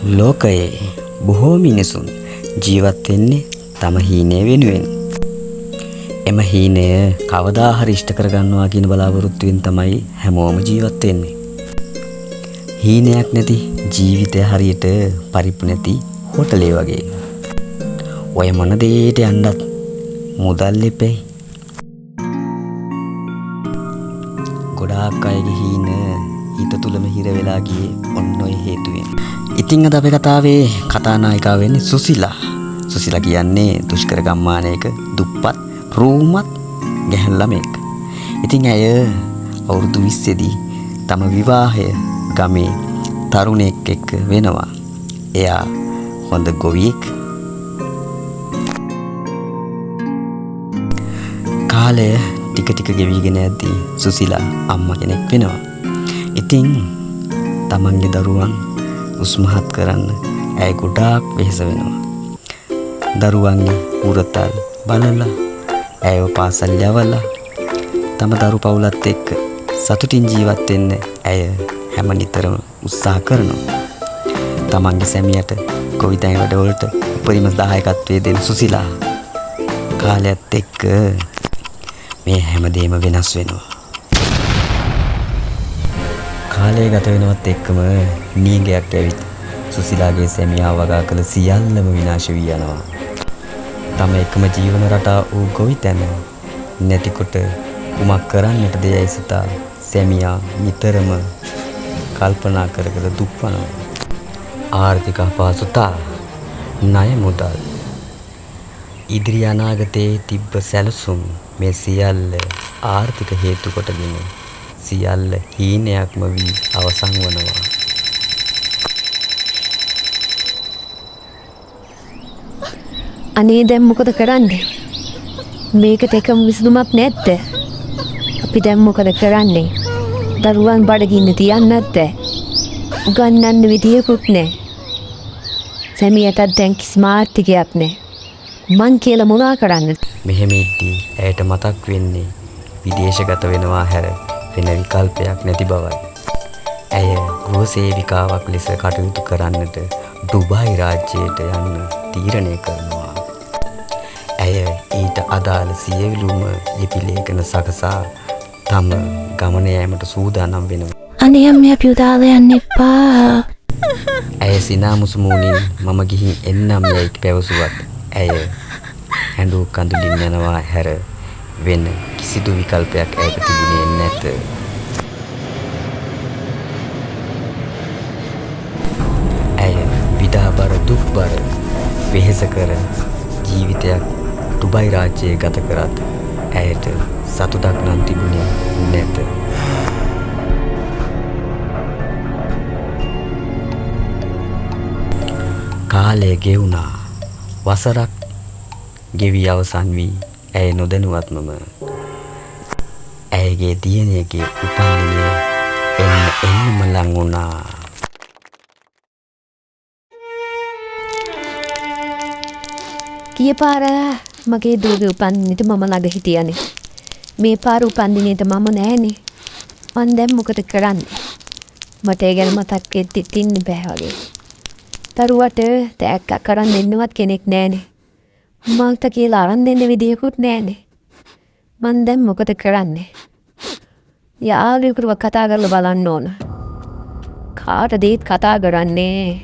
ලෝකයේ බොහෝ මිනිසුන් ජීවත් වෙන්නේ තම හීනය වෙනුවෙන්. එම හීනය කවදා හරි ඉෂ්ට කරගන්නවා කියන බලාපොරොත්තුවෙන් තමයි හැමෝම ජීවත් වෙන්නේ. හීනයක් නැති ජීවිතය හරියට පරිප්පු නැති හෝටලේ වගේ. ඔය මොන දෙයට යන්නත් මුදල් එපෙයි. ගොඩාක් අයගේ හීන හිත තුලම හිර වෙලා ගියේ ඔන්න ඔය හේතුවෙන්. ඉතින් අද අපේ කතාවේ කතානායිකාව වෙන්නේ සුසිලා. සුසිලා කියන්නේ දුෂ්කර ගම්මානයක දුප්පත් රූමත් ගැහැණු ළමෙක්. ඉතින් ඇය අවුරුදු 20 දී තම විවාහය ගමේ තරුණයෙක් එක්ක වෙනවා. එයා හොඳ ගොවියෙක්. කාලය ටික ටික ගෙවිගෙන යද්දී සුසිලා අම්මා කෙනෙක් වෙනවා. ඉතින් තමන්ගේ දරුවන් උස්මහත් කරන්න ඇය ගොඩාක් වෙහෙස වෙනවා. දරුවන්ගේ උරතල් බලලා ඇයව පාසල් යවලා තම දරු පවුලත් එක්ක සතුටින් ජීවත් වෙන්න ඇය හැම නිතරම උත්සාහ කරනවා. තමන්ගේ සැමියට ගොවිතැන් වැඩවලට උපරිම දායකත්වයේ දෙන සුසිලා කාලයත් එක්ක මේ හැමදේම වෙනස් වෙනවා. කාලය ගත වෙනවත් එක්කම නියඟයක් ඇවිත් සුසිලාගේ සැමියා වගා කළ සියල්ලම විනාශ වී යනවා. තම එකම ජීවන රටා වූ ගොවිතැන නැතිකොට කුමක් කරන්නට දෙයයි සිතා සැමියා නිතරම කල්පනා කර කර දුක්වනවා. ආර්ථික අපහසුතා, ණය මුදල්, ඉදිරි අනාගතයේ තිබ්බ සැලසුම් මේ සියල්ල ආර්ථික හේතු කොටගෙන සියල්ල හීනයක්ම වී අවසන් වනවා. අනේ දැන් මොකද කරන්නේ? මේකට එකම විසඳුමක් නැද්ද? අපි දැන් මොකද කරන්නේ? දරුවන් බඩගින්න තියන්නේ නැද්ද? උගන්නන්න විදියකුත් නැහැ. සැමියටත් දැන් කිසිම ආර්ථිකයක් නැහැ. මං කියලා මොනා කරන්නද? මෙහෙම ඉද්දී ඇයට මතක් වෙන්නේ විදේශගත වෙනවා හැර වෙන විකල්පයක් නැති බවයි. ඇය ගෘහ සේවිකාවක් ලෙස කටයුතු කරන්නට ඩුබායි රාජ්‍යයට යන්න තීරණය කරනවා. ඇය ඊට අදාළ සියලුම ලිපි ලේඛන සකසා තම ගමන යාමට සූදානම් වෙනවා. අනේ අම්මේ අපි උදාලා යන්න එපා. ඇය සිනාමුසු මූණින් මම ගිහින් එන්නම් යයි පැවසුවත් ඇය හැඬු කඳුලින් යනවා හැර වෙන කිසිදු විකල්පයක් ඇයට තිබුණේ නැත. ඇය විඩාබර දුක්බර වෙහෙසකර ජීවිතයක් ඩුබායි රාජ්‍යයේ ගත කරත් ඇයට සතුටක් නම් තිබුණේ නැත. කාලය ගෙවුණා. වසරක් ගෙවි අවසන් වී ඇය නොදැනුවත්මම ඇයගේ දියණියගේ උපන්දිනය එන්නම ලං වුණා. ගිය පාර මගේ දුවගේ උපන්දිනෙට මම ළඟ හිටියනේ. මේ පාර උපන්දිනෙට මම නෑනේ. මං දැන් මොකද කරන්නේ? මට ඒ ගැන මතක් වෙද්දිත් ඉන්න බෑ වගේ. දරුවට තෑග්ගක් කරන් දෙන්නවත් කෙනෙක් නෑනේ. මන්ට කියලා අරන් දෙන්න විදියකුත් නෑනේ. මං දැන් මොකද කරන්නේ? යාළුවෙකුව කතා කරලා බලන්න ඕන. කාටදීත් කතා කරන්නේ.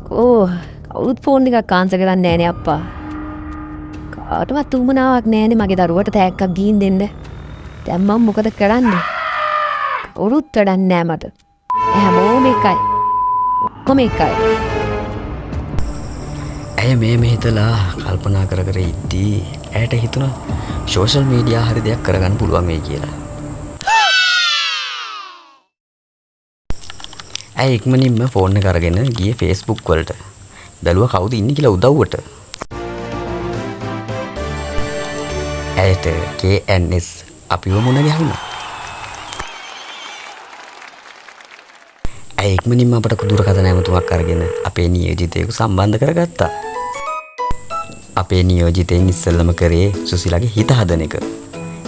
කවුරුත් ෆෝන් එකක් ආන්සර් කරන්නේ නෑනේ අප්පා. කාටවත් උමනාවක් නෑනේ මගේ දරුවට තෑග්ගක් ගිහින් දෙන්න. දැන් මම මොකද කරන්නේ? කවුරුත් වැඩක් නෑ මට. හැමෝම එකයි. ඔක්කොම එකයි. ඇය මේ හිතලා කල්පනා කර කර ඉද්දී ඇයට හිතුණා සෝෂල් මීඩියා හරි දෙයක් කරගන්න පුළුවන් වෙයි කියලා. ඇය ඉක්මනින්ම ෆෝන් එක අරගෙන ගියේ Facebook වලට. බැලුවා කවුද ඉන්නේ කියලා උදව්වට. ඇයට KNS අපිව මුණ ගැහුණා. ඇය ඉක්මනින්ම අපට දුරකථන ඇමතුමක් අරගෙන අපේ නියෝජිතයෙකු සම්බන්ධ කරගත්තා. අපේ නියෝජිතයින් ඉස්සෙල්ලම කරේ සුසිලාගේ හිත හදන එක.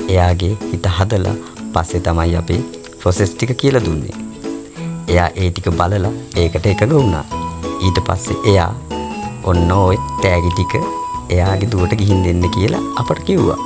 එයාගේ හිත හදලා පස්සේ තමයි අපේ ප්‍රොසෙස් ටික කියලා දුන්නේ. එයා ඒ ටික බලලා ඒකට එකඟ වුණා. ඊට පස්සේ එයා ඔන්න ඔය තෑගි ටික එයාගේ දුවට ගිහින් දෙන්න කියලා අපට කිව්වා.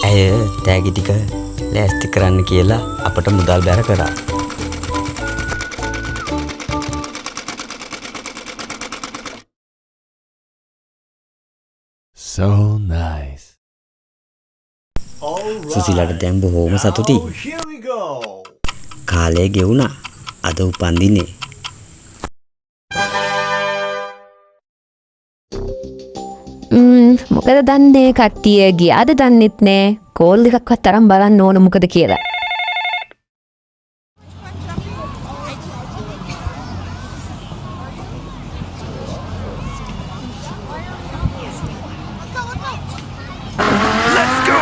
ඇය තෑගි ටික ලෑස්ති කරන්න කියලා අපට මුදල් බැර කරා. So nice. සුසිලාට දැන් බොහෝම සතුටුයි. Here we go. කාලය ගෙවුණා. අද උපන්දිනේ. මොකද දන්නේ කට්ටිය ගියාද දන්නෙත් නෑ කෝල් එකක්වත් තරම් බලන්න ඕන මොකද කියලා. Let's go.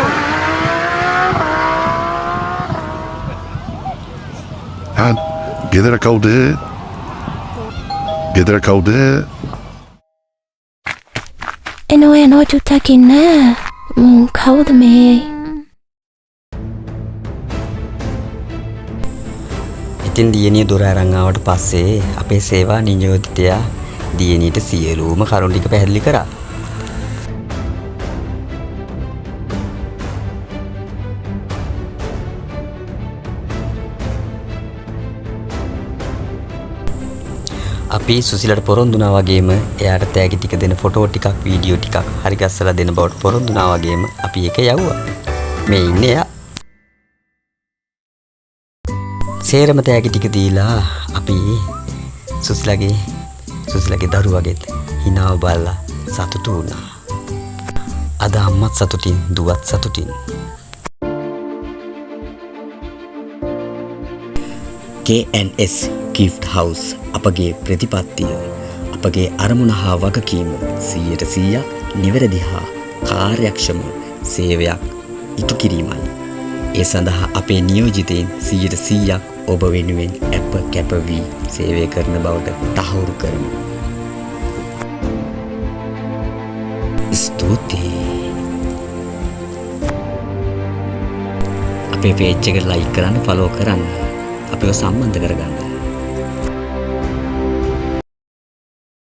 Han, ගෙදර කවුද? ගෙදර කවුද? එනෝ චුට්ටක් ඉන්න. කවුද මේ? ඉතින් දියණිය දොර අරන් ආවට පස්සේ අපේ සේවා නියෝජිතයා දියණියට සියලුම කරුණු ටික පැහැදිලි කරා. අපි සුසිලට පොරොන්දුනා වගේම එයාට තෑගි ටික දෙන ෆොටෝ ටිකක් වීඩියෝ ටිකක් හරි ගස්සලා දෙන බවට පොරොන්දුනා වගේම අපි ඒක යවුවා. මේ ඉන්නේ එයා. සේරම තෑගි ටික දීලා අපි සුසිලගේ දරුවගෙත් හිනාව බලලා සතුටු වුණා. අද අම්මත් සතුටින් දුවත් සතුටින්. KNS Gift House අපගේ ප්‍රතිපත්තිය අපගේ අරමුණ හා වගකීම 100% නිවැරදි හා කාර්යක්ෂම සේවයක් ඉටු කිරීමයි. ඒ සඳහා අපේ නියෝජිතයින් 100% ඔබ වෙනුවෙන් අප කැප වී සේවය කරන බවට තහවුරු කරමු. ස්තුතියි. අපේ පේජ් එක ලයික් කරන්න ෆලෝ කරන්න අපිව සම්බන්ධ කරගන්න.